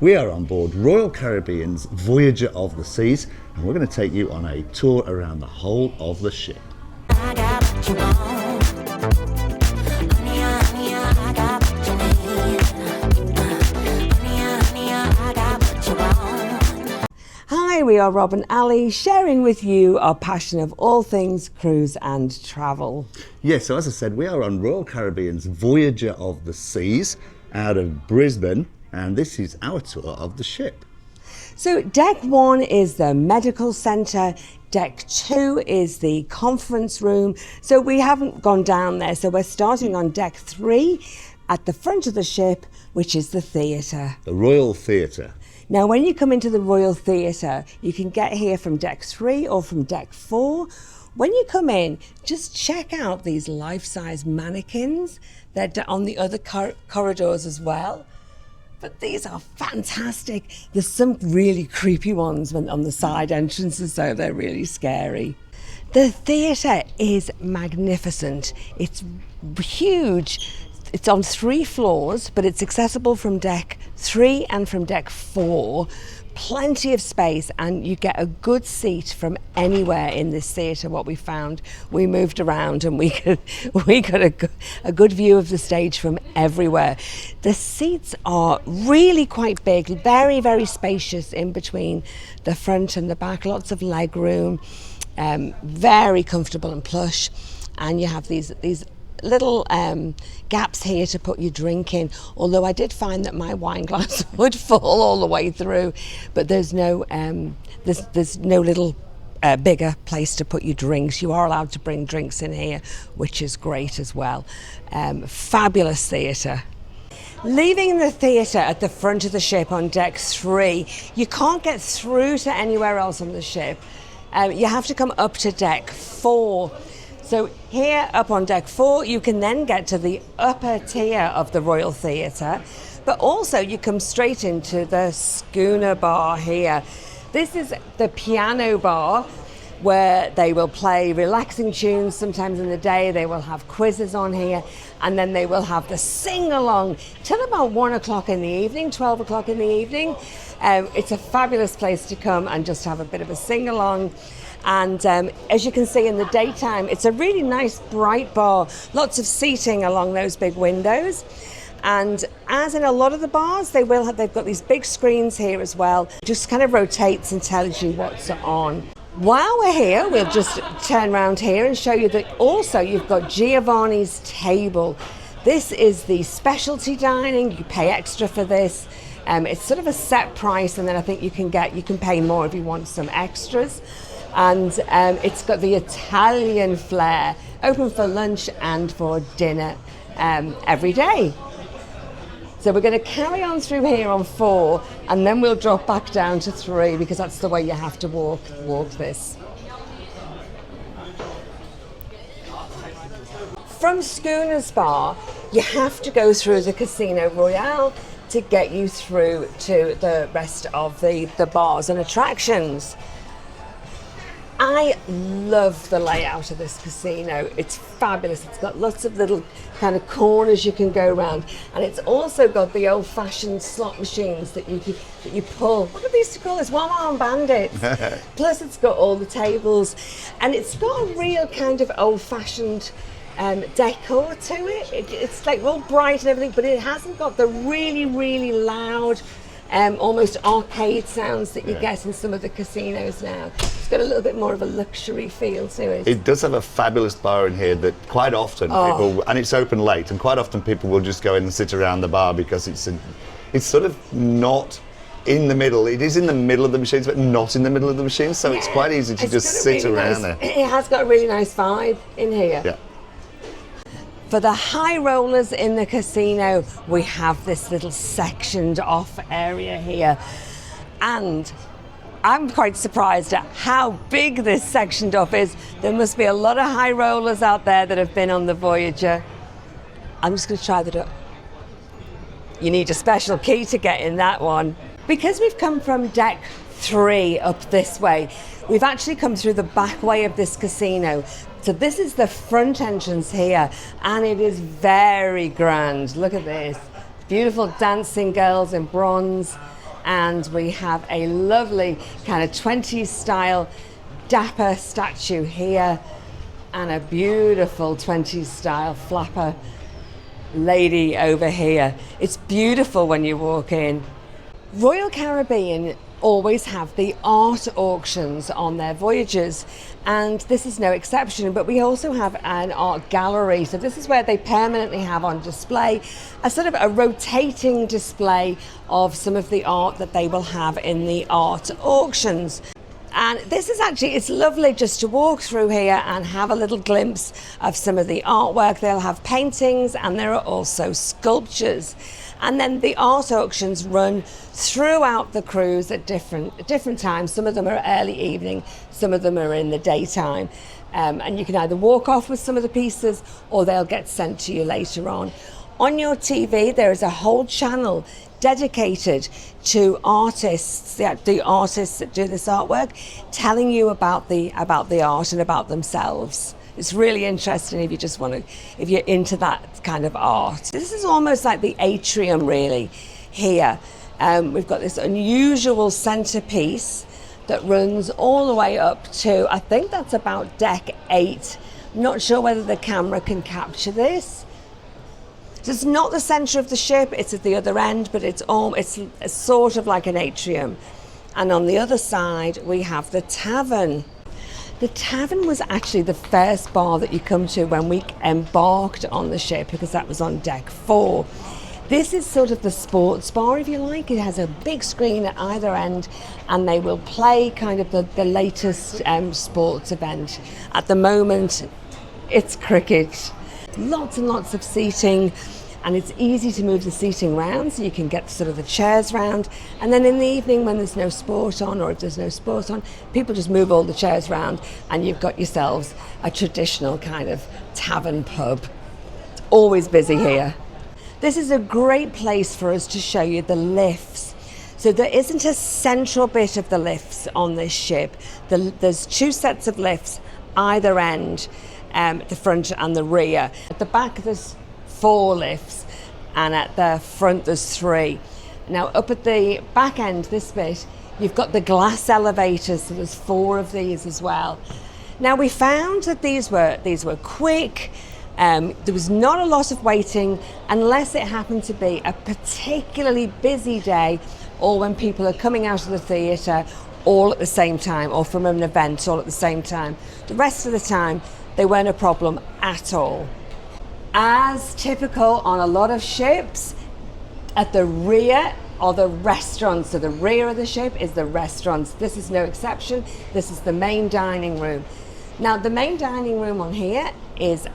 We are on board Royal Caribbean's Voyager of the Seas, and we're going to take you on a tour around the whole of the ship. I got what you want. Honey, honey, I got what you need. Honey, I got what you want. Hi, we are Rob and Ali, sharing with you our passion of all things cruise and travel. Yes, so as I said, we are on Royal Caribbean's Voyager of the Seas out of Brisbane, and this is our tour of the ship. So deck 1 is the medical centre, deck 2 is the conference room. So we haven't gone down there, so we're starting on deck 3 at the front of the ship, which is the theatre. The Royal Theatre. Now when you come into the Royal Theatre, you can get here from deck 3 or from deck 4. When you come in, just check out these life-size mannequins. They're on the other corridors as well. But these are fantastic. There's some really creepy ones on the side entrances, so they're really scary. The theatre is magnificent. It's huge. It's on 3 floors, but it's accessible from deck 3 and from deck 4. Plenty of space, and you get a good seat from anywhere in this theatre. What we found, we moved around and we got a good view of the stage from everywhere. The seats are really quite big, very, very spacious in between the front and the back, lots of leg room, very comfortable and plush, and you have these little gaps here to put your drink in, although I did find that my wine glass would fall all the way through, but there's no little bigger place to put your drinks. You are allowed to bring drinks in here, which is great as well. Fabulous theatre. Leaving the theatre at the front of the ship on deck 3, you can't get through to anywhere else on the ship. You have to come up to deck 4. So here up on deck 4, you can then get to the upper tier of the Royal Theatre, but also you come straight into the Schooner Bar here. This is the piano bar where they will play relaxing tunes. Sometimes in the day they will have quizzes on here, and then they will have the sing-along till about 1 o'clock in the evening, 12 o'clock in the evening. It's a fabulous place to come and just have a bit of a sing-along. And as you can see in the daytime, it's a really nice bright bar, lots of seating along those big windows. And as in a lot of the bars, they've got these big screens here as well. Just kind of rotates and tells you what's on. While we're here, we'll just turn around here and show you that also you've got Giovanni's table. This is the specialty dining. You pay extra for this. It's sort of a set price, and then I think you can pay more if you want some extras. And it's got the Italian flair, open for lunch and for dinner every day. So we're going to carry on through here on 4, and then we'll drop back down to 3, because that's the way you have to walk this. From Schooner Bar, you have to go through the Casino Royale to get you through to the rest of the bars and attractions. I love the layout of this casino. It's fabulous. It's got lots of little kind of corners you can go around, and it's also got the old-fashioned slot machines that you pull. What do they used to call this? One-arm bandits. Plus, it's got all the tables, and it's got a real kind of old-fashioned decor to it. It's like all bright and everything, but it hasn't got the really, really loud, almost arcade sounds that you get in some of the casinos now. It's got a little bit more of a luxury feel to it. It does have a fabulous bar in here that quite often people, and it's open late, and quite often people will just go in and sit around the bar because it's sort of not in the middle. It is in the middle of the machines, but not in the middle of the machines, so it's quite easy to just sit really around there. It has got a really nice vibe in here. Yeah. For the high rollers in the casino, we have this little sectioned off area here. And I'm quite surprised at how big this sectioned off is. There must be a lot of high rollers out there that have been on the Voyager. I'm just going to try that up. You need a special key to get in that one. Because we've come from deck 3 up this way, we've actually come through the back way of this casino. So this is the front entrance here, and it is very grand. Look at this. Beautiful dancing girls in bronze. and we have a lovely kind of 20s style dapper statue here, and a beautiful 20s style flapper lady over here. It's beautiful when you walk in. Royal Caribbean always have the art auctions on their voyages, and this is no exception, but we also have an art gallery. So this is where they permanently have on display a sort of a rotating display of some of the art that they will have in the art auctions. And this is actually, it's lovely just to walk through here and have a little glimpse of some of the artwork. They'll have paintings, and there are also sculptures. And then the art auctions run throughout the cruise at different times. Some of them are early evening, some of them are in the daytime. And you can either walk off with some of the pieces, or they'll get sent to you later on. On your TV, there is a whole channel dedicated to artists, the artists that do this artwork, telling you about the art and about themselves. It's really interesting if you just want to, if you're into that kind of art. This is almost like the atrium really here. We've got this unusual centerpiece that runs all the way up to, I think that's about deck 8. Not sure whether the camera can capture this. So it's not the center of the ship, it's at the other end, but it's sort of like an atrium. And on the other side, we have the Tavern. The Tavern was actually the first bar that you come to when we embarked on the ship, because that was on deck 4. This is sort of the sports bar, if you like. It has a big screen at either end, and they will play kind of the latest sports event. At the moment, it's cricket. Lots and lots of seating, and it's easy to move the seating round, so you can get sort of the chairs round. And then in the evening, when there's no sport on, or if there's no sport on, people just move all the chairs round, and you've got yourselves a traditional kind of tavern pub. Always busy here. This is a great place for us to show you the lifts. So there isn't a central bit of the lifts on this ship. There's 2 sets of lifts either end, the front and the rear. At the back there's 4 lifts, and at the front there's 3. Now up at the back end, this bit, you've got the glass elevators, so there's 4 of these as well. Now we found that these were quick. There was not a lot of waiting, unless it happened to be a particularly busy day, or when people are coming out of the theatre all at the same time, or from an event all at the same time. The rest of the time, they weren't a problem at all. As typical on a lot of ships, at the rear are the restaurants. So the rear of the ship is the restaurants. This is no exception. This is the main dining room. Now the main dining room on here is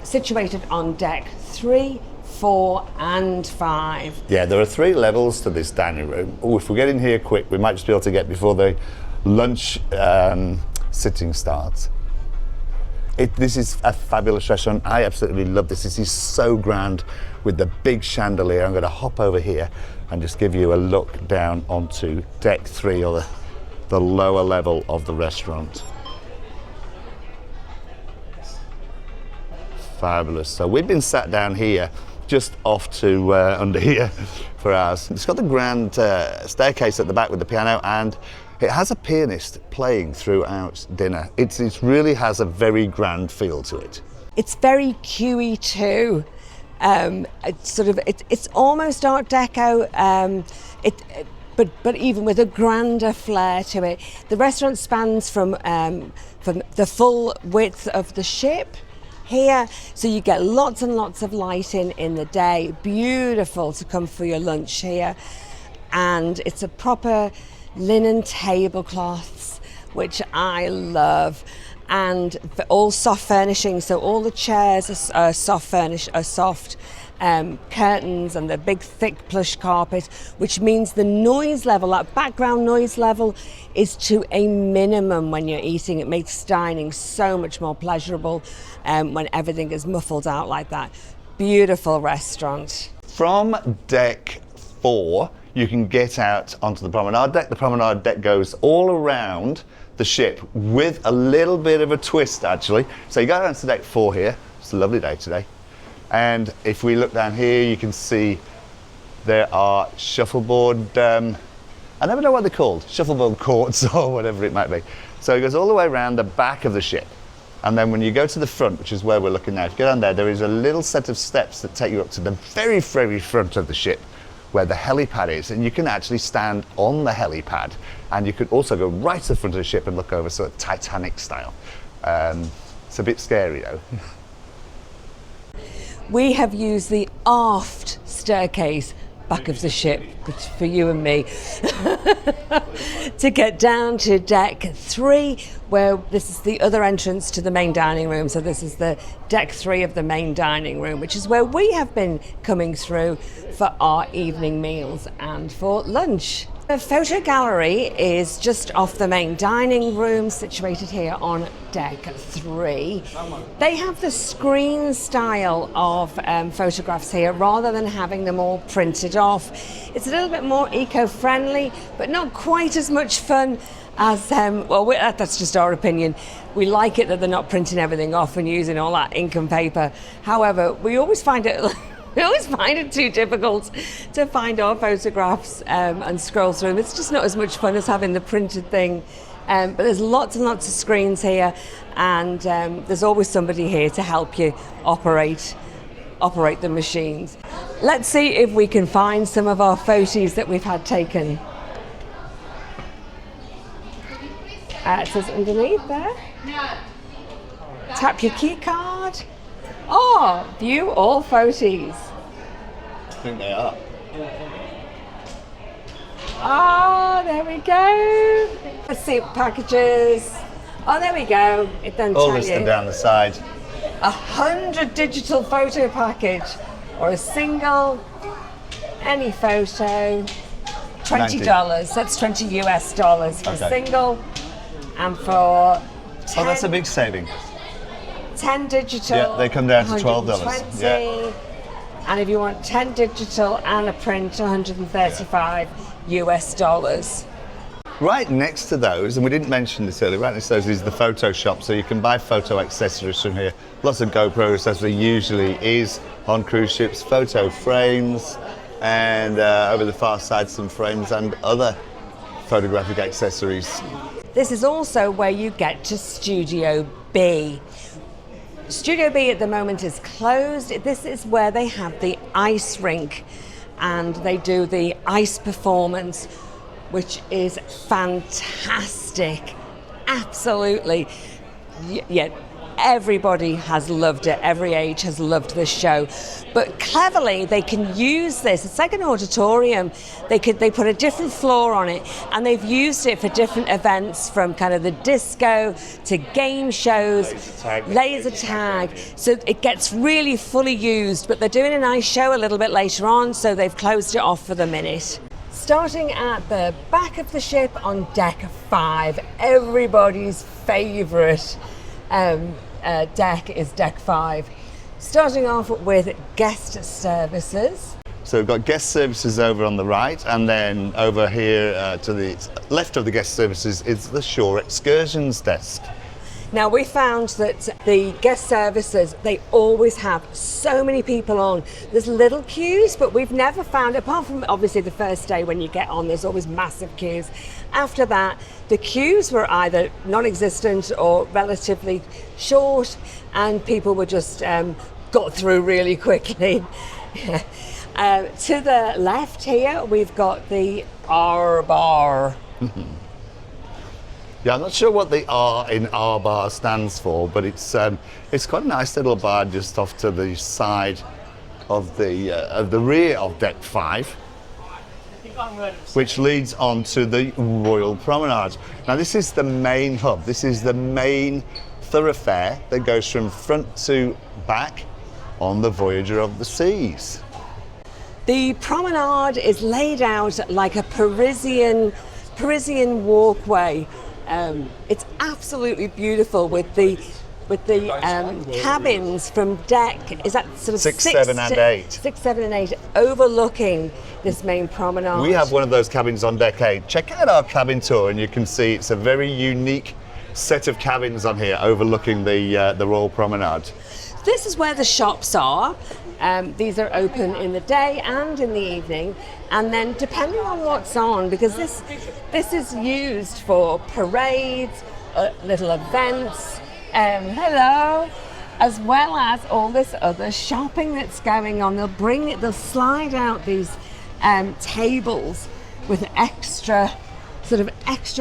situated on deck 3, 4 and 5. Yeah, there are 3 levels to this dining room. Oh, if we get in here quick, we might just be able to get before the lunch sitting starts. This is a fabulous restaurant. I absolutely love this. This is so grand with the big chandelier. I'm going to hop over here and just give you a look down onto deck 3, or the lower level of the restaurant. Fabulous. So we've been sat down here, just off to under here for ours. It's got the grand staircase at the back with the piano, and it has a pianist playing throughout dinner. It really has a very grand feel to it. It's very Q-y too. It's almost Art Deco, but even with a grander flair to it. The restaurant spans from the full width of the ship here, so you get lots and lots of lighting in the day. Beautiful to come for your lunch here, and it's a proper linen tablecloths, which I love, and all soft furnishings. So all the chairs are soft curtains, and the big thick plush carpet, which means the noise level, that background noise level, is to a minimum when you're eating. It makes dining so much more pleasurable when everything is muffled out like that. Beautiful restaurant. From deck 4, you can get out onto the promenade deck. The promenade deck goes all around the ship with a little bit of a twist, actually. So you go down to deck 4 here. It's a lovely day today. And if we look down here, you can see There are shuffleboard, I never know what they're called, shuffleboard courts or whatever it might be. So it goes all the way around the back of the ship. And then when you go to the front, which is where we're looking now, if you go down there, there is a little set of steps that take you up to the very, very front of the ship where the helipad is. And you can actually stand on the helipad. And you could also go right to the front of the ship and look over, sort of Titanic style. It's a bit scary though. We have used the aft staircase back of the ship, which for you and me, to get down to deck 3, where this is the other entrance to the main dining room. So this is the deck 3 of the main dining room, which is where we have been coming through for our evening meals and for lunch. The photo gallery is just off the main dining room, situated here on deck 3. They have the screen style of photographs here rather than having them all printed off. It's a little bit more eco-friendly, but not quite as much fun as, that's just our opinion. We like it that they're not printing everything off and using all that ink and paper. However, we always find it too difficult to find our photographs and scroll through them. It's just not as much fun as having the printed thing. But there's lots and lots of screens here, and there's always somebody here to help you operate the machines. Let's see if we can find some of our photos that we've had taken. It says underneath there. Tap your key card. Oh, view all photos. I think they are. Oh, there we go. Let's see packages. Oh, there we go. It then All tells listed you down the side. 100 digital photo package, or a single, any photo. $20. That's $20 US for a single, and for 10, Oh, that's a big saving. 10 digital. Yeah, they come down to $12. 120. Yeah. And if you want 10 digital and a print, $135 US. Right next to those, and we didn't mention this earlier, right next to those is the photo shop, so you can buy photo accessories from here. Lots of GoPros, as there usually is on cruise ships, photo frames, and over the far side some frames and other photographic accessories. This is also where you get to Studio B. Studio B at the moment is closed. This is where they have the ice rink, and they do the ice performance, which is fantastic. Absolutely. Yeah, everybody has loved it. Every age has loved this show. But cleverly, they can use this. It's like an auditorium. They put a different floor on it, and they've used it for different events, from kind of the disco to game shows, laser tag. So it gets really fully used, but they're doing a nice show a little bit later on, so they've closed it off for the minute. Starting at the back of the ship on deck 5, everybody's favourite deck is deck 5. Starting off with guest services. So we've got guest services over on the right, and then over here to the left of the guest services is the shore excursions desk. Now, we found that the guest services, they always have so many people on. There's little queues, but we've never found, apart from obviously the first day when you get on, there's always massive queues. After that, the queues were either non-existent or relatively short, and people were just got through really quickly. To the left here, we've got the R bar. Yeah, I'm not sure what the R in R bar stands for, but it's quite a nice little bar just off to the side of the rear of deck 5, which leads on to the Royal Promenade. Now, this is the main hub. This is the main thoroughfare that goes from front to back on the Voyager of the Seas. The promenade is laid out like a Parisian walkway. It's absolutely beautiful with the cabins from deck. Is that sort of 6, 7, and 8? 6, 7, and 8 overlooking this main promenade. We have one of those cabins on deck 8. Check out our cabin tour, and you can see it's a very unique set of cabins on here overlooking the Royal Promenade. This is where the shops are. These are open in the day and in the evening, and then depending on what's on, because this is used for parades, little events, hello, as well as all this other shopping that's going on. They'll slide out these tables with extra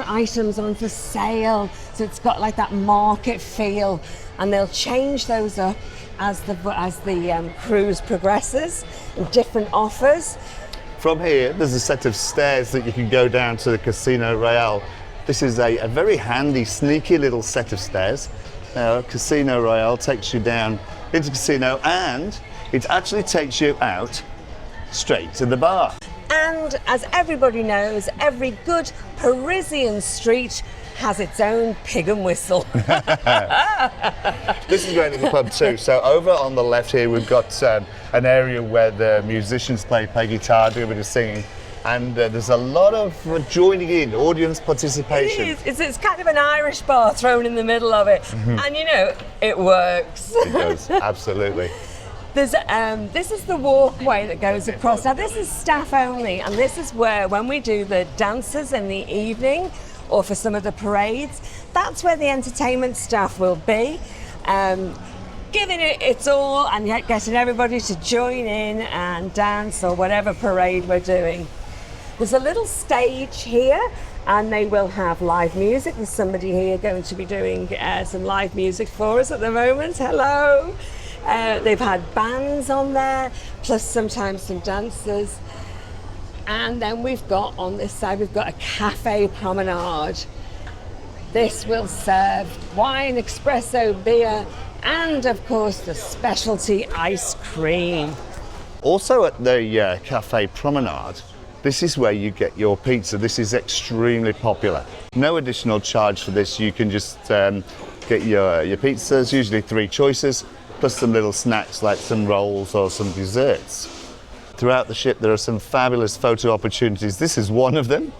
items on for sale, so it's got like that market feel, and they'll change those up as the cruise progresses, and different offers. From here, there's a set of stairs that you can go down to the Casino Royale. This is a very handy, sneaky little set of stairs. Now, Casino Royale takes you down into casino, and it actually takes you out straight to the bar. And as everybody knows, every good Parisian street has its own pig and whistle. This is going to the pub too. So over on the left here, we've got an area where the musicians play guitar, do a bit of singing. And there's a lot of joining in, audience participation. It's kind of an Irish bar thrown in the middle of it. And you know, it works. It does, absolutely. This is the walkway that goes across. Now this is staff only, and this is where, when we do the dances in the evening or for some of the parades, that's where the entertainment staff will be, giving it its all and yet getting everybody to join in and dance or whatever parade we're doing. There's a little stage here, and they will have live music. There's somebody here going to be doing some live music for us at the moment. Hello. They've had bands on there, plus sometimes some dancers. And then we've got, on this side, we've got a Café Promenade. This will serve wine, espresso, beer, and of course the specialty ice cream. Also at the Café Promenade, this is where you get your pizza. This is extremely popular. No additional charge for this. You can just get your pizzas, usually 3 choices, plus some little snacks like some rolls or some desserts. Throughout the ship there are some fabulous photo opportunities. This is one of them.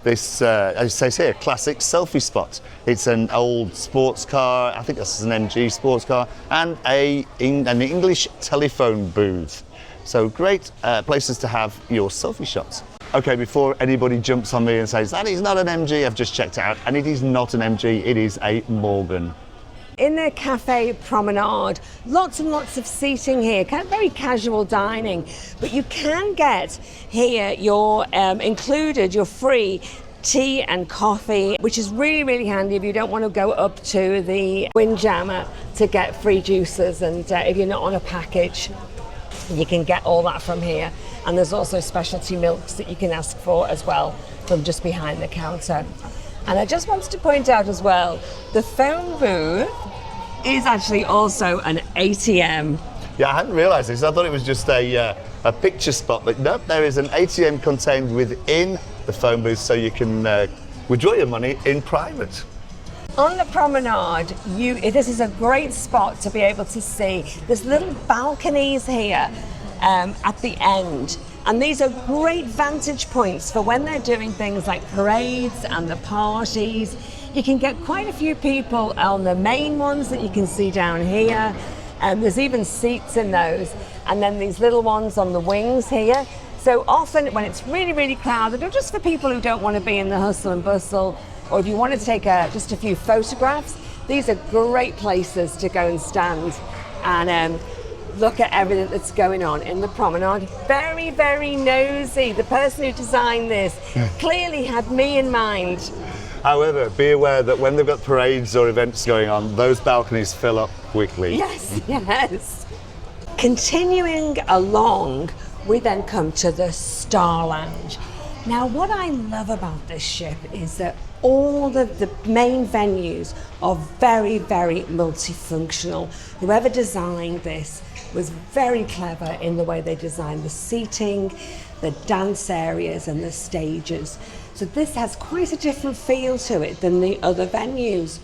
This, as it says here, classic selfie spot. It's an old sports car, I think this is an MG sports car, and an English telephone booth. So great places to have your selfie shots. Okay, before anybody jumps on me and says, that is not an MG, I've just checked it out, and it is not an MG, it is a Morgan. In the Café Promenade, lots and lots of seating here, kind of very casual dining, but you can get here your included, your free tea and coffee, which is really, really handy if you don't want to go up to the Windjammer to get free juices, and if you're not on a package, you can get all that from here. And there's also specialty milks that you can ask for as well from just behind the counter. And I just wanted to point out as well, the phone booth is actually also an ATM. Yeah, I hadn't realised this. I thought it was just a picture spot, but nope, there is an ATM contained within the phone booth, so you can withdraw your money in private. On the promenade, this is a great spot to be able to see. There's little balconies here at the end. And these are great vantage points for when they're doing things like parades and the parties. You can get quite a few people on the main ones that you can see down here. There's even seats in those. And then these little ones on the wings here. So often when it's really, really crowded, or just for people who don't want to be in the hustle and bustle, or if you want to take just a few photographs, these are great places to go and stand and look at everything that's going on in the promenade. Very, very nosy. The person who designed this clearly had me in mind. However, be aware that when they've got parades or events going on, those balconies fill up quickly. Yes, yes. Continuing along, we then come to the Star Lounge. Now, what I love about this ship is that all the main venues are very, very multifunctional. Whoever designed this was very clever in the way they designed the seating, the dance areas and the stages. So this has quite a different feel to it than the other venues.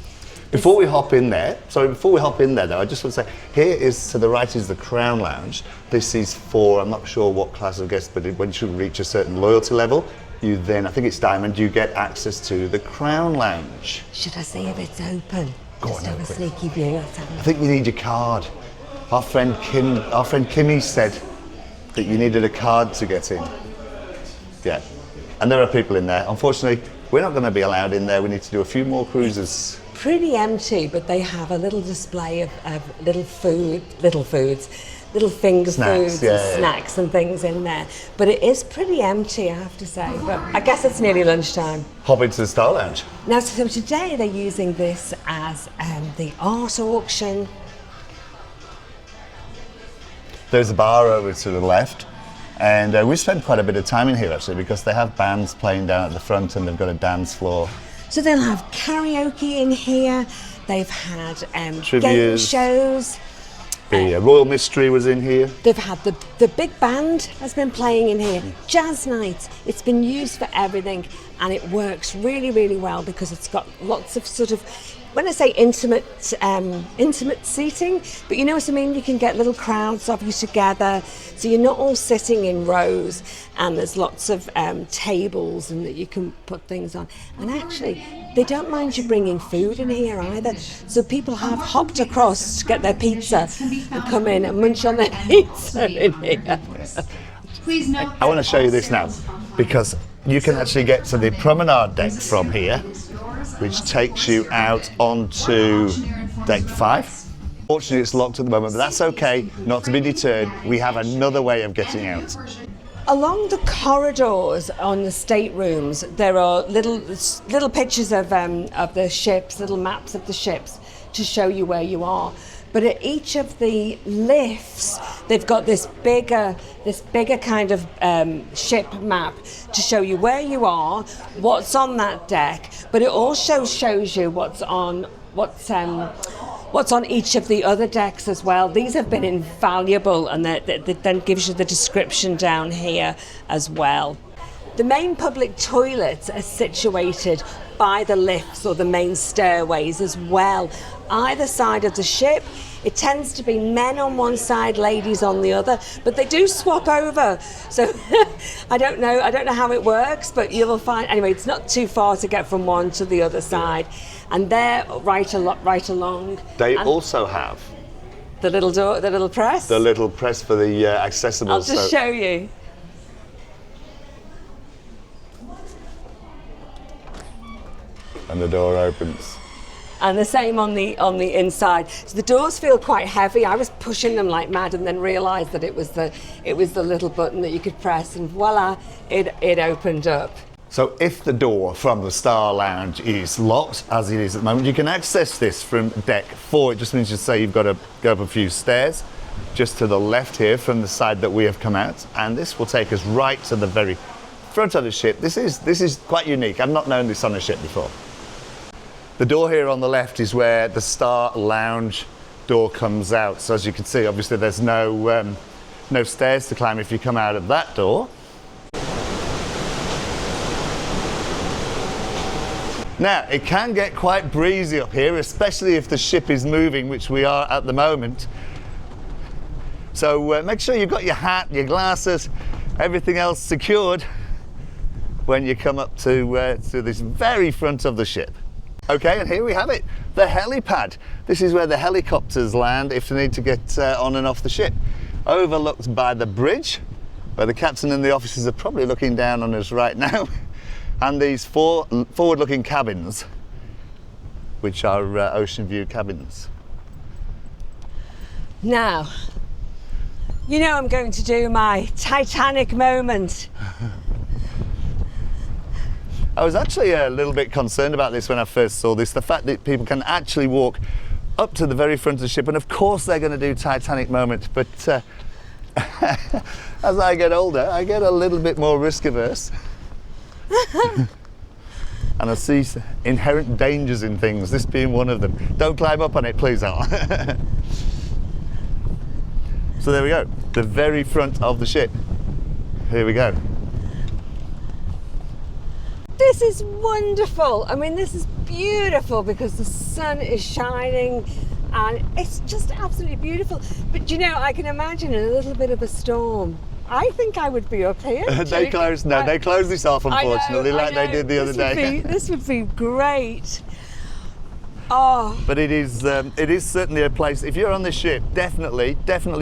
Before we hop in there though, I just want to say, here is, to the right is the Crown Lounge. This is for, I'm not sure what class of guests, but once you reach a certain loyalty level, you then, I think it's Diamond, you get access to the Crown Lounge. Should I see if it's open? Go Just on, have a quick. sneaky view. I think you need your card. Our friend Kimmy said that you needed a card to get in. Yeah, and there are people in there. Unfortunately, we're not going to be allowed in there. We need to do a few more cruises. Pretty empty, but they have a little display of little finger foods, Snacks, yeah. and snacks and things in there. But it is pretty empty, I have to say. But I guess it's nearly lunchtime. Hop into the Star Lounge. Now, so today they're using this as the art auction. There's a bar over to the left, and we spent quite a bit of time in here actually because they have bands playing down at the front and they've got a dance floor. So they'll have karaoke in here. They've had game Trivias. shows. The Royal Mystery was in here. They've had the big band has been playing in here. Jazz nights. It's been used for everything, and it works really, really well because it's got lots of sort of, when I say intimate seating, but you know what I mean? You can get little crowds of you together, so you're not all sitting in rows, and there's lots of tables and that you can put things on. And actually, they don't mind you bringing food in here either. So people have hopped across to get their pizza and come in and munch on their pizza in here. I want to show you this now because you can actually get to the Promenade Deck from here, which takes you out onto Deck 5. Fortunately, it's locked at the moment, but that's okay, not to be deterred. We have another way of getting out. Along the corridors on the staterooms, there are little pictures of the ships, little maps of the ships to show you where you are. But at each of the lifts, they've got this bigger kind of ship map to show you where you are, what's on that deck. But it also shows you what's on each of the other decks as well. These have been invaluable, and that then gives you the description down here as well. The main public toilets are situated by the lifts or the main stairways as well. Either side of the ship, it tends to be men on one side, ladies on the other, but they do swap over. So I don't know how it works, but you will find, anyway, it's not too far to get from one to the other side. And they're right along. They also have the little door, the little press. The little press for the accessible. I'll just show you. And the door opens. And the same on the inside. So the doors feel quite heavy. I was pushing them like mad, and then realised that it was the little button that you could press, and voila, it opened up. So if the door from the Star Lounge is locked, as it is at the moment, you can access this from Deck 4. It just means you say you've got to go up a few stairs, just to the left here from the side that we have come out, and this will take us right to the very front of the ship. This is quite unique. I've not known this on a ship before. The door here on the left is where the Star Lounge door comes out. So as you can see, obviously there's no stairs to climb if you come out of that door. Now, it can get quite breezy up here, especially if the ship is moving, which we are at the moment. So make sure you've got your hat, your glasses, everything else secured when you come up to this very front of the ship. Okay, and here we have it, the helipad. This is where the helicopters land if they need to get on and off the ship. Overlooked by the bridge, where the captain and the officers are probably looking down on us right now. And these four forward-looking cabins, which are ocean view cabins. Now, you know I'm going to do my Titanic moment. I was actually a little bit concerned about this when I first saw this, the fact that people can actually walk up to the very front of the ship, and of course they're going to do Titanic moment, but as I get older, I get a little bit more risk averse. And I see inherent dangers in things, this being one of them. Don't climb up on it, please, Al. So there we go, the very front of the ship. Here we go. This is wonderful. I mean, this is beautiful because the sun is shining and it's just absolutely beautiful. But you know, I can imagine a little bit of a storm. I think I would be up here. They closed this off, unfortunately, like they did the other day. This would be great. Oh, But it is certainly a place. If you're on the ship, definitely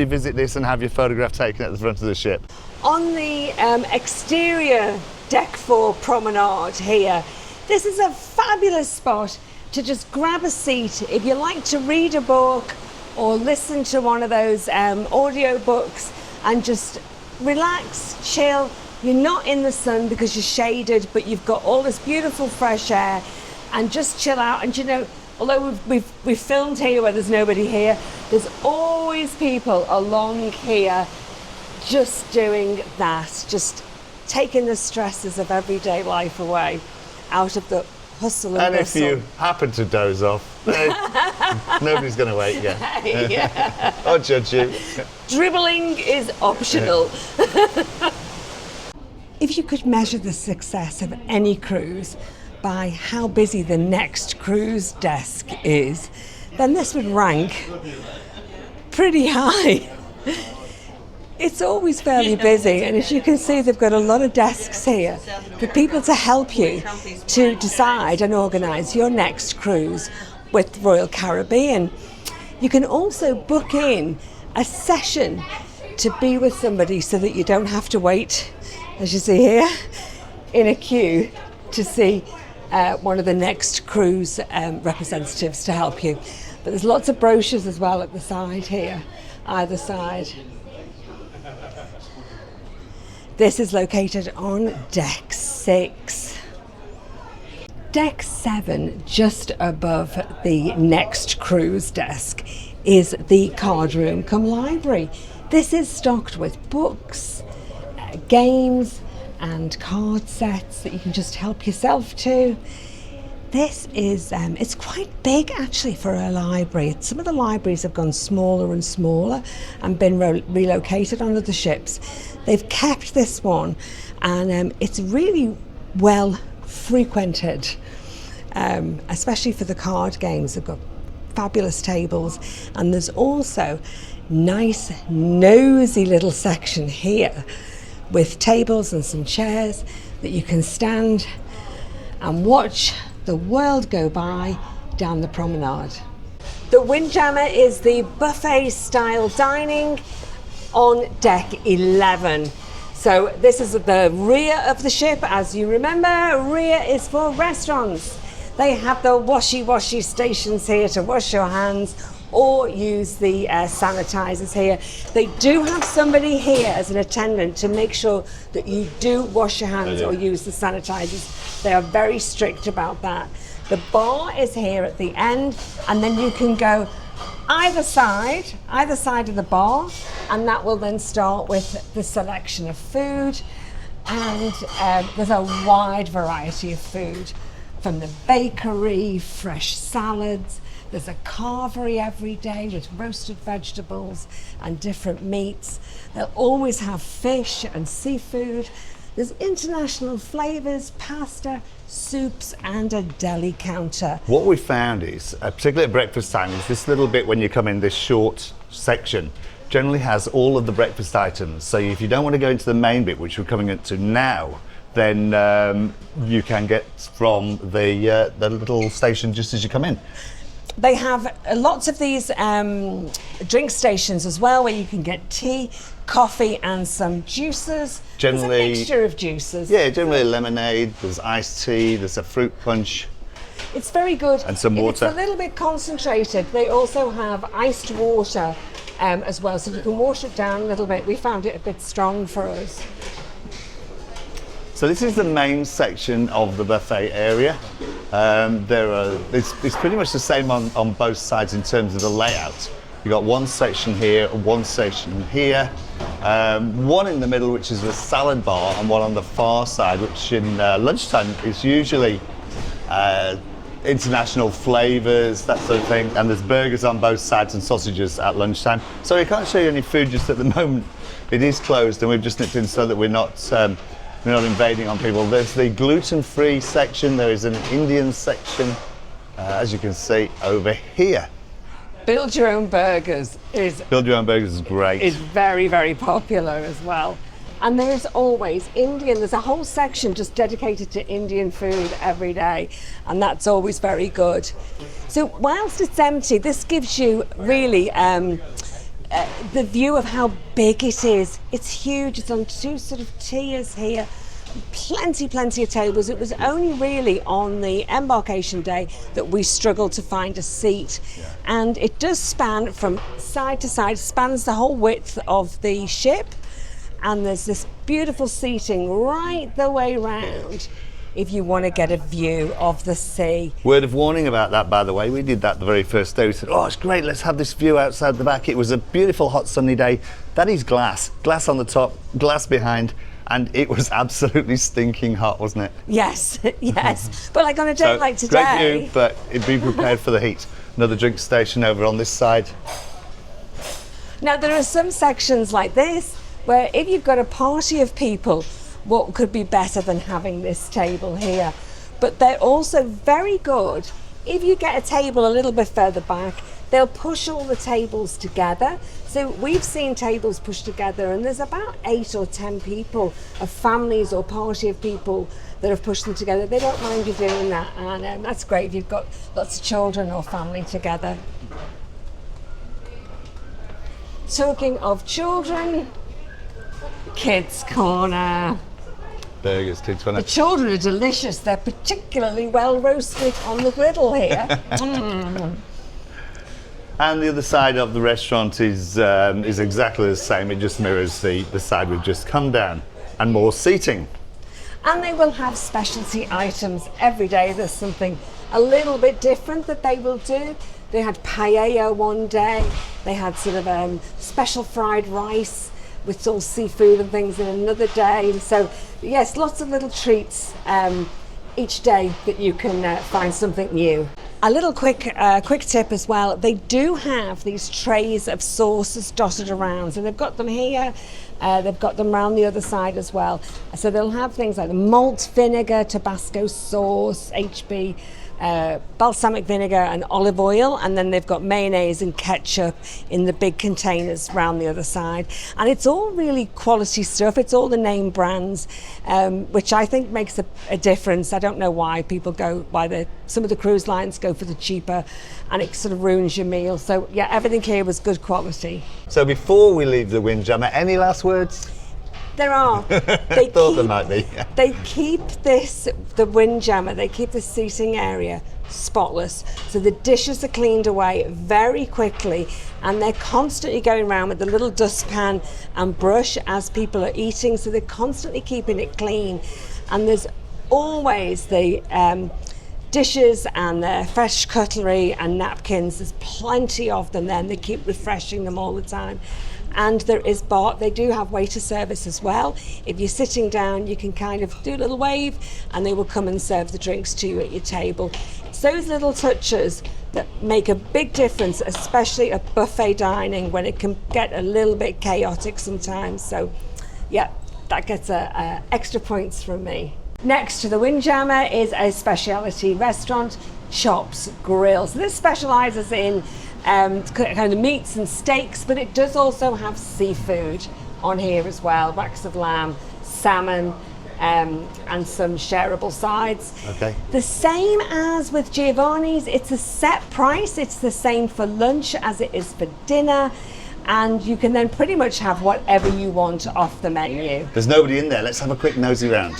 visit this and have your photograph taken at the front of the ship. on the exterior Deck 4 Promenade here, this is a fabulous spot to just grab a seat if you like to read a book or listen to one of those audio books and just relax, chill. You're not in the sun because you're shaded, but you've got all this beautiful fresh air and just chill out. And you know, although we've filmed here where there's nobody here, there's always people along here just doing that, just taking the stresses of everyday life away out of the hustle and bustle. And if you happen to doze off, nobody's going to wake you. Yeah. Or judge you. Dribbling is optional. If you could measure the success of any cruise by how busy the next cruise desk is, then this would rank pretty high. It's always fairly busy, and as you can see, they've got a lot of desks here for people to help you to decide and organise your next cruise with Royal Caribbean. You can also book in a session to be with somebody so that you don't have to wait, as you see here, in a queue to see one of the next cruise representatives to help you. But there's lots of brochures as well at the side here, either side. This is located on Deck 6. Deck 7, just above the next cruise desk, is the card room cum library. This is stocked with books, games and card sets that you can just help yourself to. This is, it's quite big actually for a library. Some of the libraries have gone smaller and smaller and been relocated onto the ships. They've kept this one, and it's really well frequented, especially for the card games. They've got fabulous tables, and there's also nice nosy little section here with tables and some chairs that you can stand and watch the world go by down the promenade. The Windjammer is the buffet style dining on Deck 11. So this is the rear of the ship. As you remember, rear is for restaurants. They have the washy stations here to wash your hands or use the sanitizers here. They do have somebody here as an attendant to make sure that you do wash your hands or use the sanitizers. They are very strict about that. The bar is here at the end, and then you can go either side of the bar, and that will then start with the selection of food. And there's a wide variety of food, from the bakery, fresh salads. There's a carvery every day with roasted vegetables and different meats. They'll always have fish and seafood. There's international flavours, pasta, soups, and a deli counter. What we found is, particularly at breakfast time, is this little bit when you come in, this short section generally has all of the breakfast items. So if you don't want to go into the main bit, which we're coming into now, then you can get from the little station just as you come in. They have lots of these drink stations as well, where you can get tea, coffee, and some juices. Generally, there's a mixture of juices. Yeah, generally lemonade, there's iced tea, there's a fruit punch. It's very good. And some If water. it's a little bit concentrated, they also have iced water as well, so you can water it down a little bit. We found it a bit strong for us. So this is the main section of the buffet area. It's pretty much the same on both sides in terms of the layout. You've got one section here, one section here, one in the middle which is the salad bar, and one on the far side which in lunchtime is usually international flavours, that sort of thing, and there's burgers on both sides and sausages at lunchtime. So we can't show you any food just at the moment. It is closed, and we've just nipped in so that we're not invading on people. There's the gluten-free section, there is an Indian section, as you can see over here. Build your own burgers is Build your own burgers is great. very, very popular as well. And there's always Indian. There's a whole section just dedicated to Indian food every day, and that's always very good. So whilst it's empty, this gives you really the view of how big it is. It's huge. It's on 2 sort of tiers here. Plenty of tables. It was only really on the embarkation day that we struggled to find a seat. And it does span from side to side, spans the whole width of the ship, and there's this beautiful seating right the way round if you want to get a view of the sea. Word of warning about that, by the way, we did that the very first day. We said, oh, it's great, let's have this view outside the back. It was a beautiful hot sunny day. That is glass on the top, glass behind, and it was absolutely stinking hot, wasn't it? Yes, yes. But like on a day like today. Great view, but be prepared for the heat. Another drink station over on this side. Now there are some sections like this where if you've got a party of people, what could be better than having this table here? But they're also very good. If you get a table a little bit further back, they'll push all the tables together. So we've seen tables pushed together, and there's about 8 or 10 people, of families or party of people that have pushed them together. They don't mind you doing that, and that's great if you've got lots of children or family together. Talking of children, kids corner. Burgers, kids corner. The children are delicious. They're particularly well roasted on the griddle here. And the other side of the restaurant is exactly the same. It just mirrors the side we've just come down, and more seating. And they will have specialty items every day. There's something a little bit different that they will do. They had paella one day. They had sort of special fried rice with all seafood and things in another day. And so, yes, lots of little treats each day that you can find something new. A little quick tip as well, they do have these trays of sauces dotted around. So they've got them here, they've got them around the other side as well. So they'll have things like the malt vinegar, Tabasco sauce, HB, balsamic vinegar and olive oil, and then they've got mayonnaise and ketchup in the big containers round the other side. And it's all really quality stuff. It's all the name brands, which I think makes a difference. I don't know why people some of the cruise lines go for the cheaper, and it sort of ruins your meal. So yeah, everything here was good quality. So before we leave the Windjammer, any last words? There are. They thought there might be. They keep the Windjammer, they keep the seating area spotless. So the dishes are cleaned away very quickly, and they're constantly going around with the little dustpan and brush as people are eating. So they're constantly keeping it clean. And there's always the dishes and the fresh cutlery and napkins. There's plenty of them there, and they keep refreshing them all the time. And they do have waiter service as well. If you're sitting down, you can kind of do a little wave and they will come and serve the drinks to you at your table. It's those little touches that make a big difference, especially at buffet dining when it can get a little bit chaotic sometimes. So yeah, that gets extra points from me. Next to the Windjammer is a specialty restaurant, Chops Grille. So this specialises in kind of meats and steaks, but it does also have seafood on here as well, racks of lamb, salmon, and some shareable sides. Okay. The same as with Giovanni's, it's a set price. It's the same for lunch as it is for dinner, and you can then pretty much have whatever you want off the menu. There's nobody in there. Let's have a quick nosy round.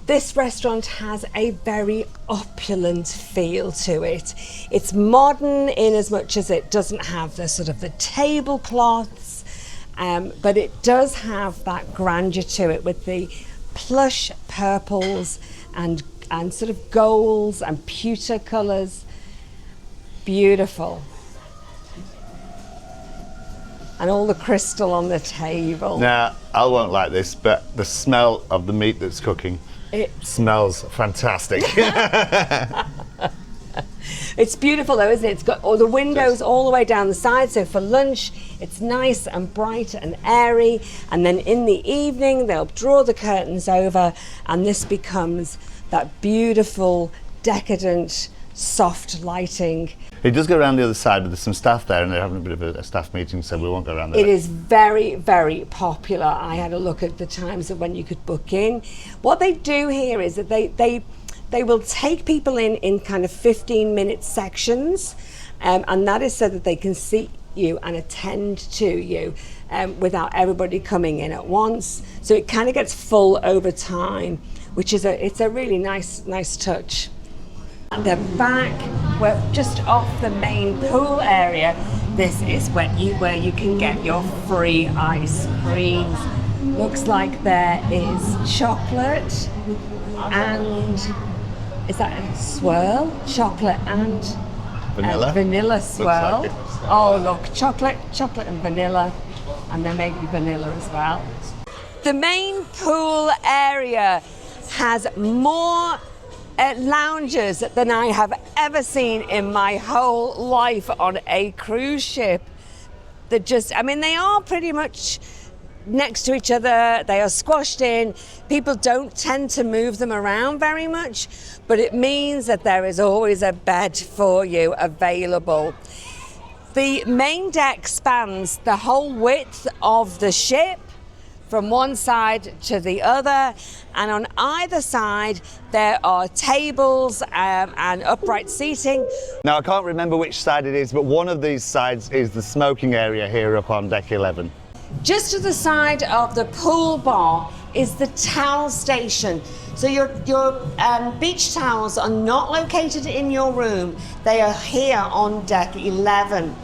This restaurant has a very opulent feel to it. It's modern in as much as it doesn't have the sort of the tablecloths, but it does have that grandeur to it with the plush purples and sort of golds and pewter colours. Beautiful. And all the crystal on the table. Now, I won't like this, but the smell of the meat that's cooking, it smells fantastic. It's beautiful though, isn't it? It's got all the windows all the way down the side, so for lunch it's nice and bright and airy, and then in the evening they'll draw the curtains over and this becomes that beautiful, decadent soft lighting. It does go around the other side, but there's some staff there and they're having a bit of a staff meeting, so we won't go around there. It is very, very popular. I had a look at the times of when you could book in. What they do here is that they will take people in kind of 15-minute sections, and that is so that they can see you and attend to you without everybody coming in at once. So it kind of gets full over time, which is a really nice touch. At the back, we're just off the main pool area. This is where you can get your free ice creams. Looks like there is chocolate and is that a swirl? Chocolate and Vanilla? Vanilla swirl. Like it. Oh look, chocolate and vanilla, and then maybe vanilla as well. The main pool area has more lounges than I have ever seen in my whole life on a cruise ship. They are pretty much next to each other, they are squashed in. People don't tend to move them around very much, but it means that there is always a bed for you available. The main deck spans the whole width of the ship, from one side to the other, and on either side there are tables and upright seating. Now I can't remember which side it is, but one of these sides is the smoking area here up on deck 11. Just to the side of the pool bar is the towel station. So your beach towels are not located in your room, they are here on deck 11.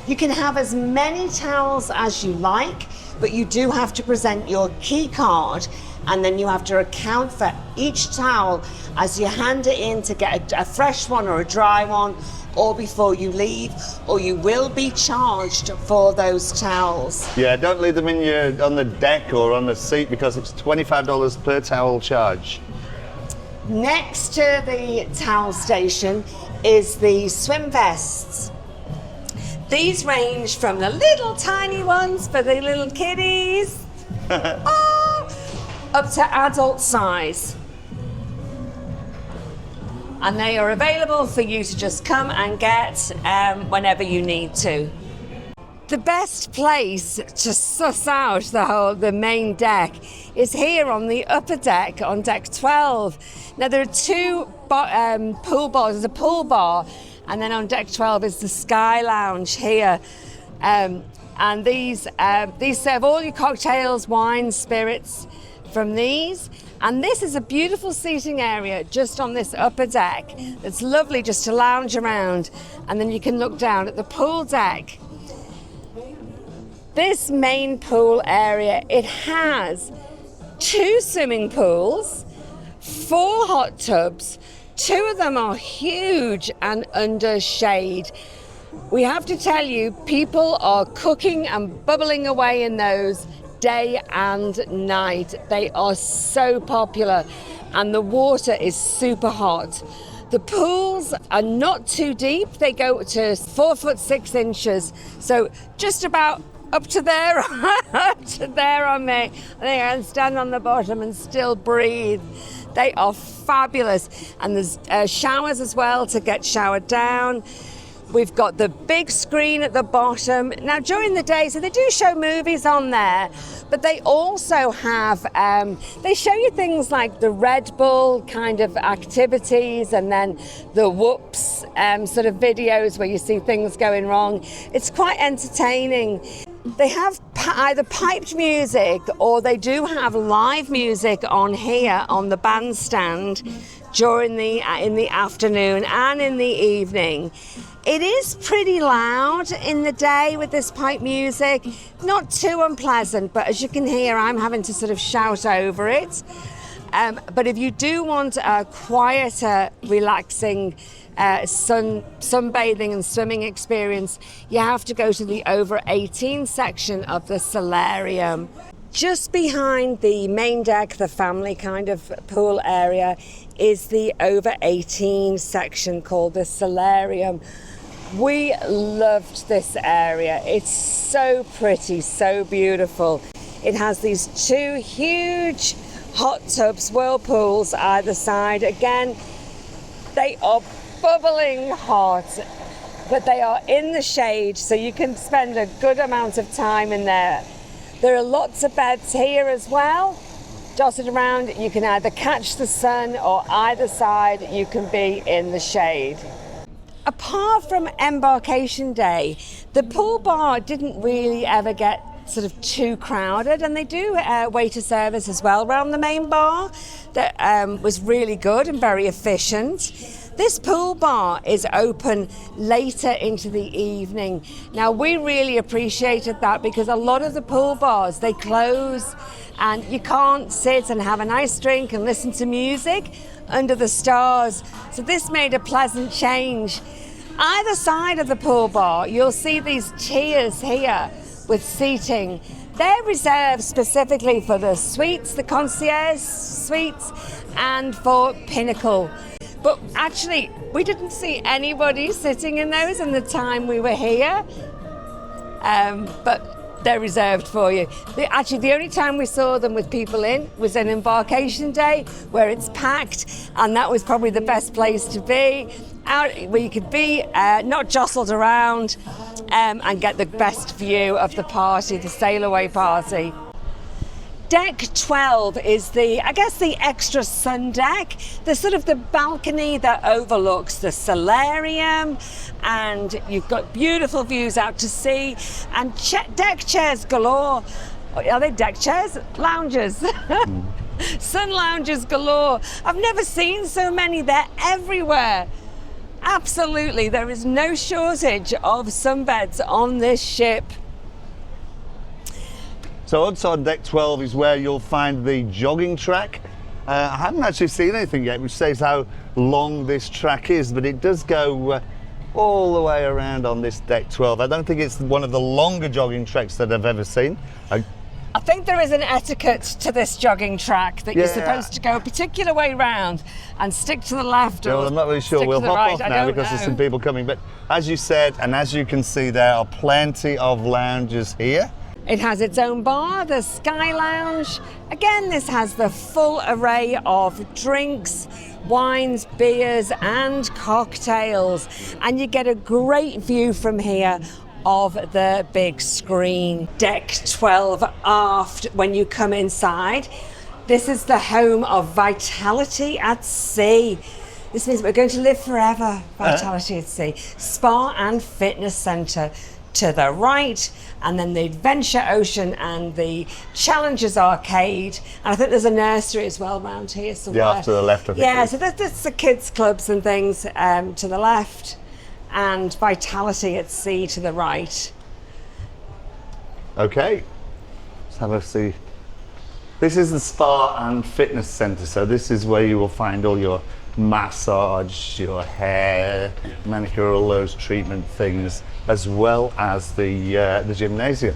You can have as many towels as you like, but you do have to present your key card, and then you have to account for each towel as you hand it in to get a fresh one or a dry one, or before you leave, or you will be charged for those towels. Yeah, don't leave them on the deck or on the seat because it's $25 per towel charge. Next to the towel station is the swim vests. These range from the little tiny ones for the little kiddies up to adult size. And they are available for you to just come and get whenever you need to. The best place to suss out the main deck is here on the upper deck, on deck 12. Now there are two pool bars. There's a pool bar, and then on deck 12 is the Sky Lounge here. And these serve all your cocktails, wines, spirits from these. And this is a beautiful seating area just on this upper deck. It's lovely just to lounge around, and then you can look down at the pool deck. This main pool area, it has 2 swimming pools, 4 hot tubs. 2 of them are huge and under shade. We have to tell you, people are cooking and bubbling away in those day and night. They are so popular, and the water is super hot. The pools are not too deep. They go to 4 foot 6 inches, so just about up to there, up to there on me. I think I can stand on the bottom and still breathe. They are fabulous, and there's showers as well to get showered down. We've got the big screen at the bottom. Now during the day, so they do show movies on there, but they also have, they show you things like the Red Bull kind of activities, and then the whoops sort of videos where you see things going wrong. It's quite entertaining. They have either piped music, or they do have live music on here on the bandstand during in the afternoon and in the evening. It is pretty loud in the day with this pipe music, not too unpleasant, but as you can hear, I'm having to sort of shout over it. But if you do want a quieter, relaxing sunbathing and swimming experience, you have to go to the over 18 section of the Solarium. Just behind the main deck, the family kind of pool area, is the over 18 section called the Solarium. We loved this area. It's so pretty, so beautiful. It has these 2 huge hot tubs, whirlpools either side. Again, they are bubbling hot, but they are in the shade, so you can spend a good amount of time in there. There are lots of beds here as well, dotted around. You can either catch the sun or either side you can be in the shade. Apart from embarkation day, the pool bar didn't really ever get sort of too crowded, and they do waiter service as well around the main bar that was really good and very efficient. This pool bar is open later into the evening. Now, we really appreciated that because a lot of the pool bars, they close and you can't sit and have a nice drink and listen to music under the stars. So this made a pleasant change. Either side of the pool bar, you'll see these tiers here with seating. They're reserved specifically for the suites, the concierge suites, and for Pinnacle. But actually, we didn't see anybody sitting in those in the time we were here. But they're reserved for you. Actually, the only time we saw them with people in was an embarkation day where it's packed, and that was probably the best place to be, out where you could be not jostled around and get the best view of the party, the sail away party. Deck 12 is the extra sun deck. There's sort of the balcony that overlooks the Solarium, and you've got beautiful views out to sea, and deck chairs galore. Are they deck chairs? Lounges. Sun lounges galore. I've never seen so many. They're everywhere. Absolutely, there is no shortage of sunbeds on this ship. So outside deck 12 is where you'll find the jogging track. I haven't actually seen anything yet which says how long this track is, but it does go all the way around on this deck 12. I don't think it's one of the longer jogging tracks that I've ever seen. I think there is an etiquette to this jogging track that you're supposed to go a particular way round and stick to the left. Well, I'm not really sure. We'll hop off now because there's some people coming. But as you said, and as you can see, there are plenty of lounges here. It has its own bar, the Sky Lounge. Again, this has the full array of drinks, wines, beers, and cocktails. And you get a great view from here of the big screen. Deck 12 aft, when you come inside, this is the home of Vitality at Sea. This means we're going to live forever. Vitality at Sea. Spa and fitness centre to the right, and then the Adventure Ocean and the Challengers Arcade, and I think there's a nursery as well around here somewhere. Yeah, to the left of it. Yeah, so there's the kids clubs and things to the left, and Vitality at Sea to the right. Okay, let's have a see. This is the spa and fitness centre, so this is where you will find all your massage, your hair, manicure, all those treatment things, as well as the gymnasium.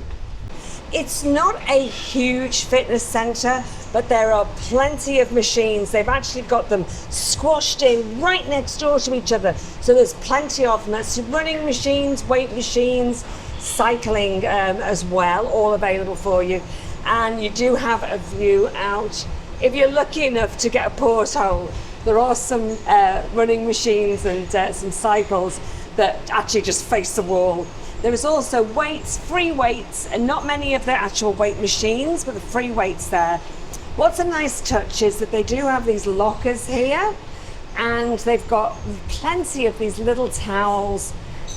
It's not a huge fitness centre, but there are plenty of machines. They've actually got them squashed in right next door to each other, so there's plenty of them. That's running machines, weight machines, cycling as well, all available for you. And you do have a view out. If you're lucky enough to get a porthole, there are some running machines and some cycles that actually just face the wall. There is also weights, free weights, and not many of the actual weight machines, but the free weights there. What's a nice touch is that they do have these lockers here, and they've got plenty of these little towels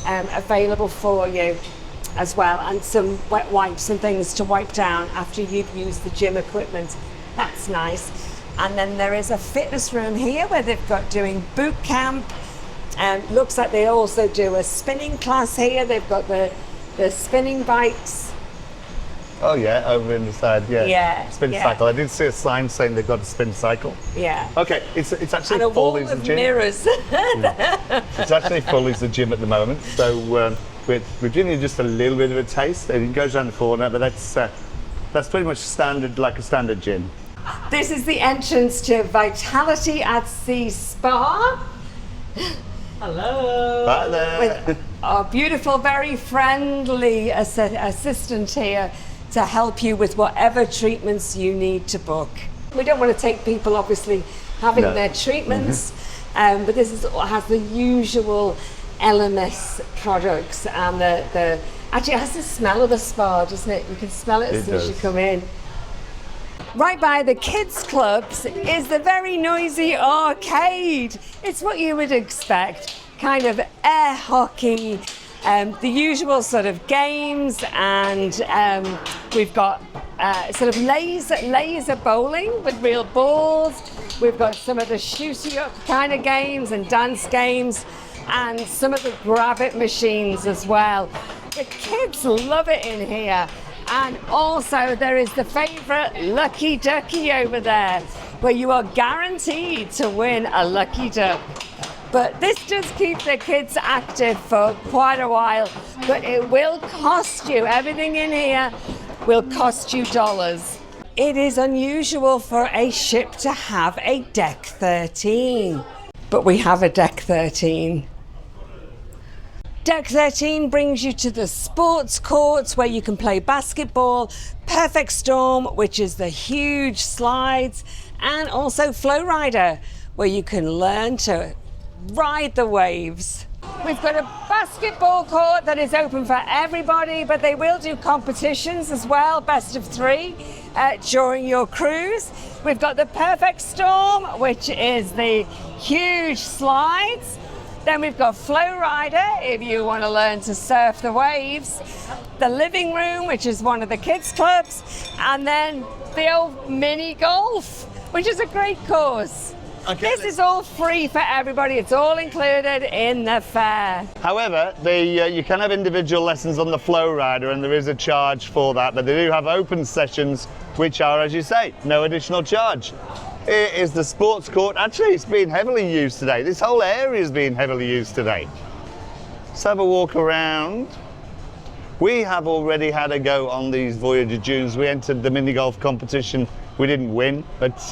available for you as well, and some wet wipes and things to wipe down after you've used the gym equipment. That's nice. And then there is a fitness room here where they've got doing boot camp. Looks like they also do a spinning class here. They've got the spinning bikes. Oh yeah, over in the side, yeah. Yeah. Spin cycle. I did see a sign saying they've got a spin cycle. Yeah. Okay, it's actually And a full wall as the of gym. mirrors. It's actually full as the gym at the moment. So we're giving you just a little bit of a taste. It goes around the corner, but that's pretty much standard, like a standard gym. This is the entrance to Vitality at Sea Spa. Hello. Hi there. With our beautiful, very friendly assistant here to help you with whatever treatments you need to book. We don't want to take people, obviously, having their treatments. but this has the usual Elemis products, and actually it has the smell of a spa, doesn't it? You can smell it as soon as you come in. Right by the kids' clubs is the very noisy arcade. It's what you would expect, kind of air hockey, the usual sort of games, and we've got sort of laser bowling with real balls. We've got some of the shooty up kind of games and dance games, and some of the grab it machines as well. The kids love it in here. And also there is the favourite Lucky Ducky over there, where you are guaranteed to win a Lucky Duck. But this does keep the kids active for quite a while, but it will cost you, everything in here will cost you dollars. It is unusual for a ship to have a Deck 13, but we have a Deck 13. Deck 13 brings you to the sports courts where you can play basketball, Perfect Storm, which is the huge slides, and also Flow Rider, where you can learn to ride the waves. We've got a basketball court that is open for everybody, but they will do competitions as well, best of 3, during your cruise. We've got the Perfect Storm, which is the huge slides. Then we've got Flow Rider, if you want to learn to surf the waves. The living room, which is one of the kids' clubs. And then the old mini golf, which is a great course. Okay, this is all free for everybody. It's all included in the fare. However, you can have individual lessons on the Flow Rider, and there is a charge for that, but they do have open sessions, which are, as you say, no additional charge. Here is the sports court. Actually, it's been heavily used today. This whole area is being heavily used today. Let's have a walk around. We have already had a go on these Voyager dunes. We entered the mini golf competition. We didn't win, but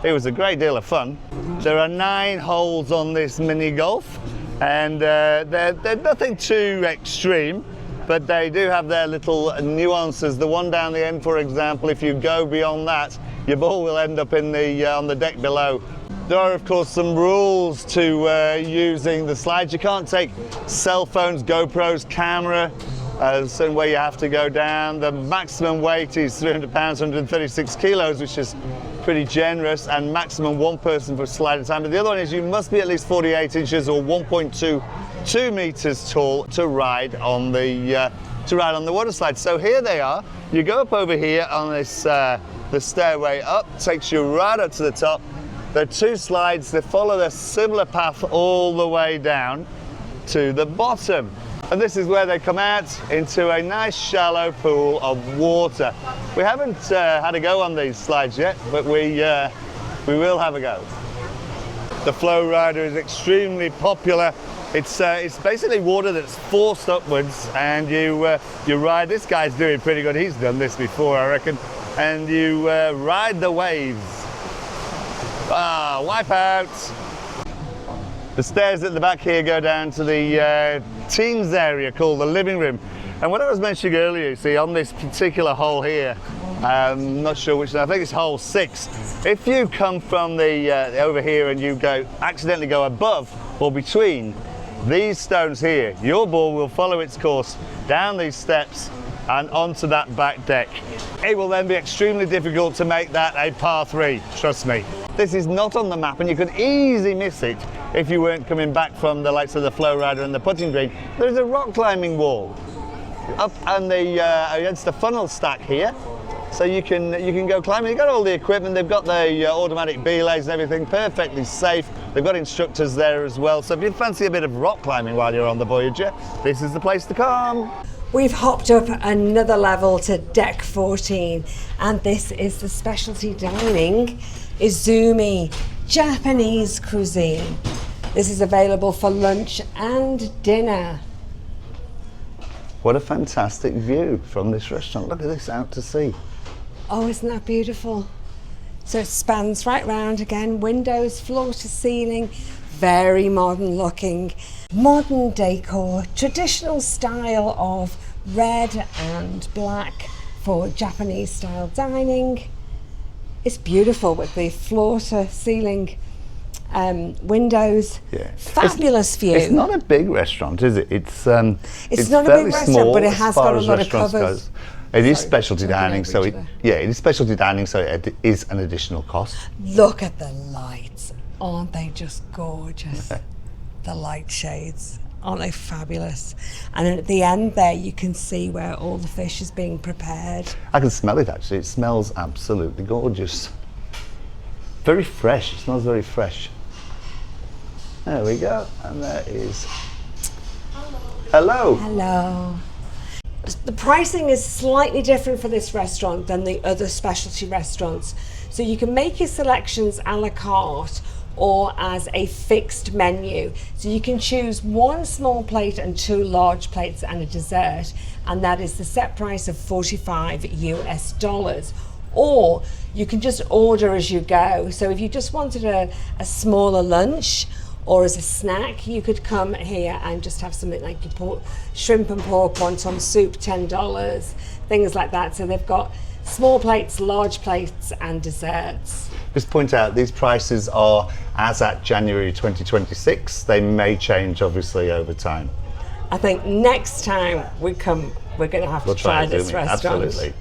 it was a great deal of fun. There are 9 holes on this mini golf, and they're nothing too extreme, but they do have their little nuances. The one down the end, for example, if you go beyond that, your ball will end up in the on the deck below. There are, of course, some rules to using the slides. You can't take cell phones, GoPros, camera. There's a certain way you have to go down. The maximum weight is 300 pounds, 136 kilos, which is pretty generous, and maximum 1 person for slide at a time. But the other one is you must be at least 48 inches or 1.2 meters tall to ride on the water slide. So here they are. You go up over here on this the stairway up, takes you right up to the top. There are 2 slides. They follow a similar path all the way down to the bottom. And this is where they come out into a nice shallow pool of water. We haven't had a go on these slides yet, but we will have a go. The Flow Rider is extremely popular. It's basically water that's forced upwards, and you ride. This guy's doing pretty good. He's done this before, I reckon. And you ride the waves. Wipe out. The stairs at the back here go down to the teens area called the living room. And what I was mentioning earlier, you see, on this particular hole here, I'm not sure which, I think it's hole 6. If you come from the over here and you accidentally go above or between these stones here, your ball will follow its course down these steps and onto that back deck. It will then be extremely difficult to make that a par 3, trust me. This is not on the map, and you could easily miss it if you weren't coming back from the likes of the Flow Rider and the putting green. There's a rock climbing wall up on against the funnel stack here, so you can go climbing. You've got all the equipment. They've got the automatic belays and everything, perfectly safe. They've got instructors there as well. So if you fancy a bit of rock climbing while you're on the Voyager, this is the place to come. We've hopped up another level to Deck 14, and this is the specialty dining, Izumi, Japanese cuisine. This is available for lunch and dinner. What a fantastic view from this restaurant. Look at this out to sea. Oh, isn't that beautiful? So it spans right round again, windows, floor to ceiling, very modern looking. Modern decor, traditional style of red and black for Japanese style dining. It's beautiful with the floor to ceiling windows. Yeah. Fabulous view. It's not a big restaurant, is it? It's not a fairly big restaurant, small but it as has far got a as lot of restaurants covers. goes. It is Sorry, specialty talking dining, over so each it other. is specialty dining, so it is an additional cost. Look at the lights. Aren't they just gorgeous? The light shades. Aren't they fabulous? And at the end there, you can see where all the fish is being prepared. I can smell it actually. It smells absolutely gorgeous. Very fresh. It smells very fresh. There we go. And there is. Hello. Hello. The pricing is slightly different for this restaurant than the other specialty restaurants. So you can make your selections a la carte or as a fixed menu. So you can choose 1 small plate and 2 large plates and a dessert, and that is the set price of $45 US. Or you can just order as you go. So if you just wanted a smaller lunch or as a snack, you could come here and just have something like your shrimp and pork wonton soup, $10, things like that. So they've got small plates, large plates and desserts. Just point out, these prices are as at January 2026. They may change obviously over time. I think next time we come, we're going to have to try this Izumi, restaurant. absolutely.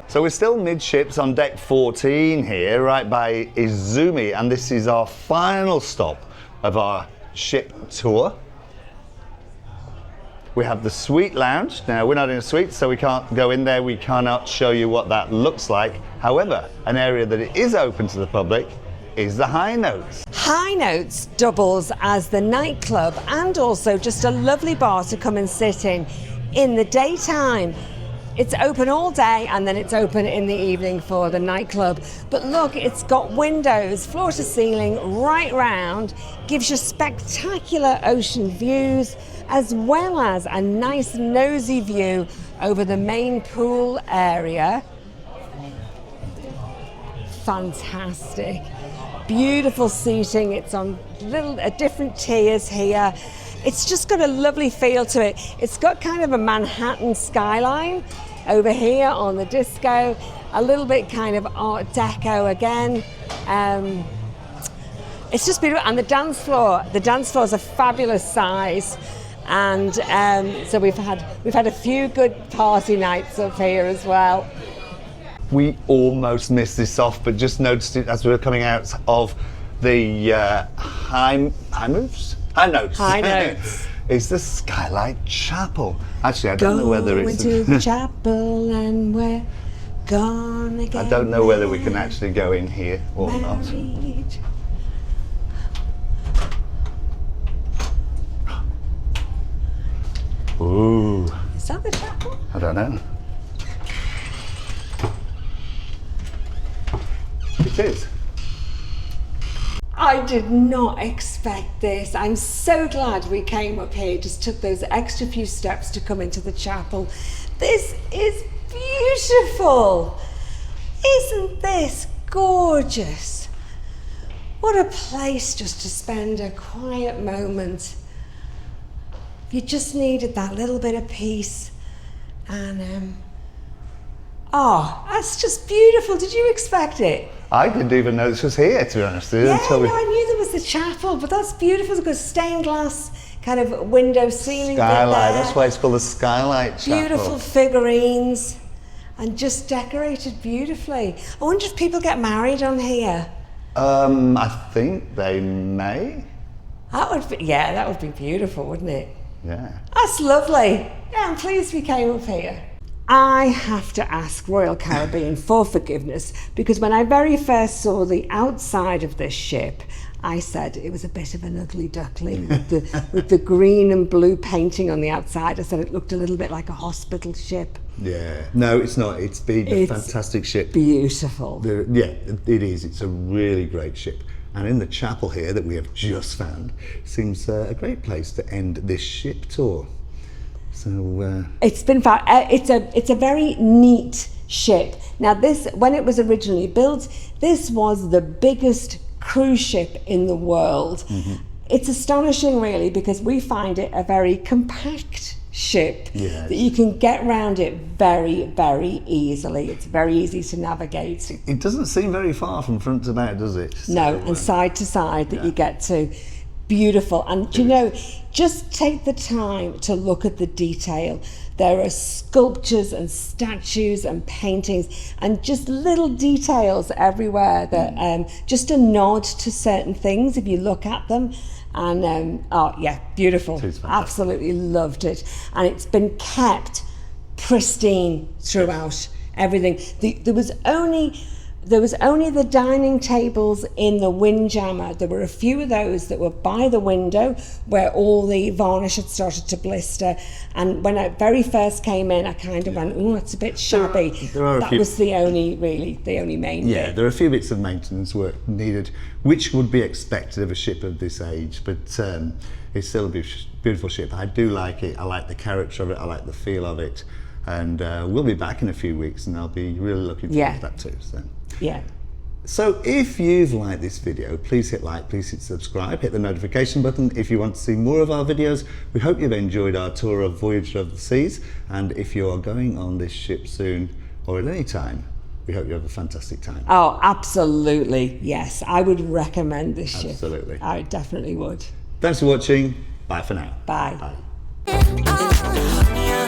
So we're still midships on deck 14 here, right by Izumi, and this is our final stop of our ship tour. We have the suite lounge. Now, we're not in a suite, so we can't go in there. We cannot show you what that looks like. However, an area that it is open to the public is the High Notes. High Notes doubles as the nightclub and also just a lovely bar to come and sit in the daytime. It's open all day and then it's open in the evening for the nightclub. But look, it's got windows, floor to ceiling, right round, gives you spectacular ocean views, as well as a nice nosy view over the main pool area. Fantastic. Beautiful seating. It's on different tiers here. It's just got a lovely feel to it. It's got kind of a Manhattan skyline over here on the disco, a little bit kind of Art Deco again. It's just beautiful. And the dance floor is a fabulous size. And so we've had a few good party nights up here as well. We almost missed this off, but just noticed it as we were coming out of the High Notes. It's the Skylight Chapel. Actually, I don't know whether it's. Going to the chapel and we're gonna get I don't know whether we can actually go in here or not. married. Ooh, Is that the chapel? I don't know. It is. I did not expect this. I'm so glad we came up here, just took those extra few steps to come into the chapel. This is beautiful. Isn't this gorgeous? What a place just to spend a quiet moment. You just needed that little bit of peace. And that's just beautiful. Did you expect it? I didn't even know this was here, to be honest. Yeah, no, I knew there was the chapel, but that's beautiful. It's got stained glass kind of window ceiling. Skylight, that's why it's called the Skylight Chapel. Beautiful figurines and just decorated beautifully. I wonder if people get married on here. I think they may. That would be beautiful, wouldn't it? Yeah. That's lovely. Yeah, I'm pleased we came up here. I have to ask Royal Caribbean for forgiveness because when I very first saw the outside of this ship, I said it was a bit of an ugly duckling with the green and blue painting on the outside. I said it looked a little bit like a hospital ship. Yeah. No, it's not. It's been a fantastic ship. Beautiful. Yeah, it is. It's a really great ship. And in the chapel here that we have just found, seems a great place to end this ship tour. So it's been it's a very neat ship. Now this, when it was originally built, this was the biggest cruise ship in the world. Mm-hmm. It's astonishing really because we find it a very compact ship Yes. that you can get around it very, very easily. It's very easy to navigate. It doesn't seem very far from front to back, does it? No, So, and side to side that yeah. you get to. Beautiful. And you know, just take the time to look at the detail. There are sculptures and statues and paintings and just little details everywhere that just a nod to certain things if you look at them. And oh yeah, beautiful. It's fantastic. Absolutely loved it. And it's been kept pristine throughout everything. There was only the dining tables in the Windjammer. There were a few of those that were by the window where all the varnish had started to blister. And when I very first came in, I kind of went, oh, that's a bit shabby. There are a that few- was the only main Yeah, bit. there are a few bits of maintenance work needed, which would be expected of a ship of this age, but it's still a beautiful ship. I do like it. I like the character of it. I like the feel of it. And we'll be back in a few weeks, and I'll be really looking forward to that too. Yeah. So if you've liked this video, please hit like, please hit subscribe, hit the notification button if you want to see more of our videos. We hope you've enjoyed our tour of Voyager of the Seas, and if you are going on this ship soon or at any time, we hope you have a fantastic time. Oh, absolutely. Yes. I would recommend this ship. Absolutely. I definitely would. Thanks for watching. Bye for now. Bye. Bye. Oh, yeah.